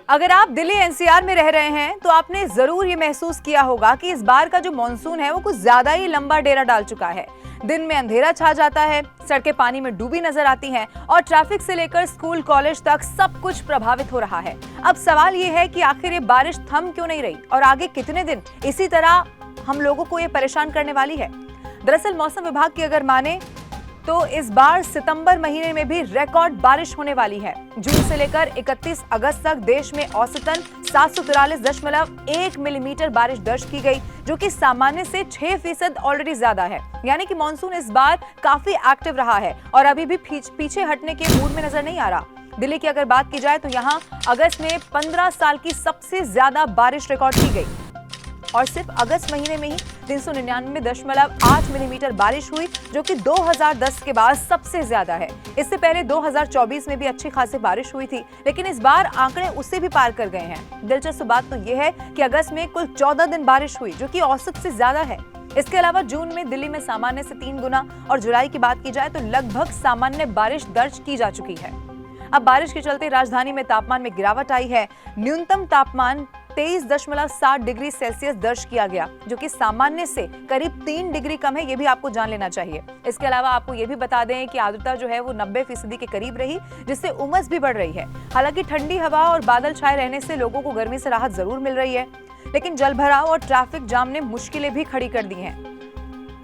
अगर आप दिल्ली एनसीआर में रह रहे हैं तो आपने जरूर ये महसूस किया होगा कि इस बार का जो मॉनसून है वो कुछ ज्यादा ही लंबा डेरा डाल चुका है। दिन में अंधेरा छा जाता है, सड़कें पानी में डूबी नजर आती हैं और ट्रैफिक से लेकर स्कूल कॉलेज तक सब कुछ प्रभावित हो रहा है। अब सवाल ये है कि आखिर ये बारिश थम क्यों नहीं रही और आगे कितने दिन इसी तरह हम लोगों को ये परेशान करने वाली है। दरअसल मौसम विभाग की अगर माने तो इस बार सितंबर महीने में भी रिकॉर्ड बारिश होने वाली है। जून से लेकर 31 अगस्त तक देश में औसतन 743.1 मिलीमीटर बारिश दर्ज की गई, जो कि सामान्य से 6% ऑलरेडी ज्यादा है। यानी कि मॉनसून इस बार काफी एक्टिव रहा है और अभी भी पीछे हटने के मूड में नजर नहीं आ रहा। दिल्ली की अगर बात की जाए तो यहाँ अगस्त में 15 साल की सबसे ज्यादा बारिश रिकॉर्ड की गई और सिर्फ अगस्त महीने में ही 399.8 मिलीमीटर बारिश हुई, जो कि 2010 के बाद सबसे ज्यादा है। इससे पहले 2024 में भी अच्छी खासी बारिश हुई थी, लेकिन इस बार आंकड़े उससे भी पार कर गए हैं। दिलचस्प बात तो यह है कि अगस्त में कुल 14 दिन बारिश हुई, जो कि औसत से ज्यादा है। इसके अलावा जून में दिल्ली में सामान्य से 3 गुना और जुलाई की बात की जाए तो लगभग सामान्य बारिश दर्ज की जा चुकी है। अब बारिश के चलते राजधानी में तापमान में गिरावट आई है। न्यूनतम तापमान 23.7 डिग्री सेल्सियस दर्ज किया गया, जो कि सामान्य से करीब 3 डिग्री कम है। ये भी आपको जान लेना चाहिए। इसके अलावा आपको ये भी बता दें कि आर्द्रता जो है वो 90% के करीब रही, जिससे उमस भी बढ़ रही है। हालांकि ठंडी हवा और बादल छाए रहने से लोगों को गर्मी से राहत जरूर मिल रही है, लेकिन जलभराव और ट्रैफिक जाम ने मुश्किलें भी खड़ी कर दी हैं।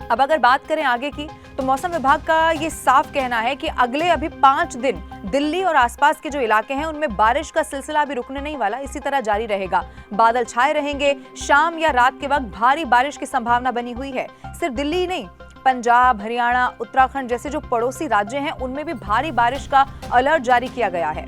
अब अगर बात करें आगे की तो मौसम विभाग का ये साफ कहना है कि अगले अभी 5 दिन दिल्ली और आसपास के जो इलाके हैं उनमें बारिश का सिलसिला भी रुकने नहीं वाला, इसी तरह जारी रहेगा। बादल छाए रहेंगे, शाम या रात के वक्त भारी बारिश की संभावना बनी हुई है। सिर्फ दिल्ली ही नहीं, पंजाब, हरियाणा, उत्तराखंड जैसे जो पड़ोसी राज्य हैं उनमें भी भारी बारिश का अलर्ट जारी किया गया है।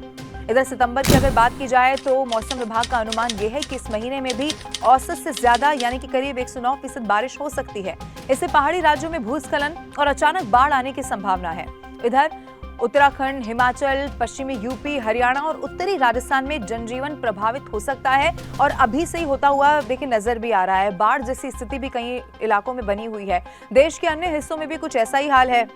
इधर सितंबर की अगर बात की जाए तो मौसम विभाग का अनुमान यह है कि इस महीने में भी औसत से ज्यादा यानी कि करीब 109% बारिश हो सकती है। इससे पहाड़ी राज्यों में भूस्खलन और अचानक बाढ़ आने की संभावना है। इधर उत्तराखंड, हिमाचल, पश्चिमी यूपी, हरियाणा और उत्तरी राजस्थान में जनजीवन प्रभावित हो सकता है और अभी से ही होता हुआ देखिए नजर भी आ रहा है। बाढ़ जैसी स्थिति भी कई इलाकों में बनी हुई है। देश के अन्य हिस्सों में भी कुछ ऐसा ही हाल है।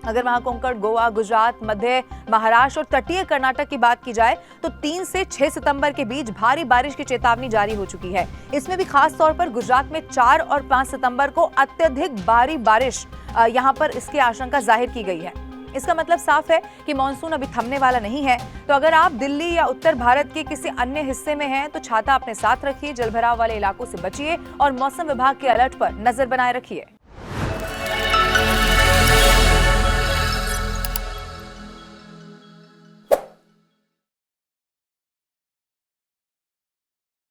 अगर वहां कोंकण, गोवा, गुजरात, मध्य महाराष्ट्र और तटीय कर्नाटक की बात की जाए तो 3 से 6 सितंबर के बीच भारी बारिश की चेतावनी जारी हो चुकी है। इसमें भी खास तौर पर गुजरात में 4 और 5 सितंबर को अत्यधिक भारी बारिश यहां पर इसकी आशंका जाहिर की गई है। इसका मतलब साफ है कि मॉनसून अभी थमने वाला नहीं है। तो अगर आप दिल्ली या उत्तर भारत के किसी अन्य हिस्से में हैं तो छाता अपने साथ रखिए, जलभराव वाले इलाकों से बचिए और मौसम विभाग के अलर्ट पर नजर बनाए रखिए।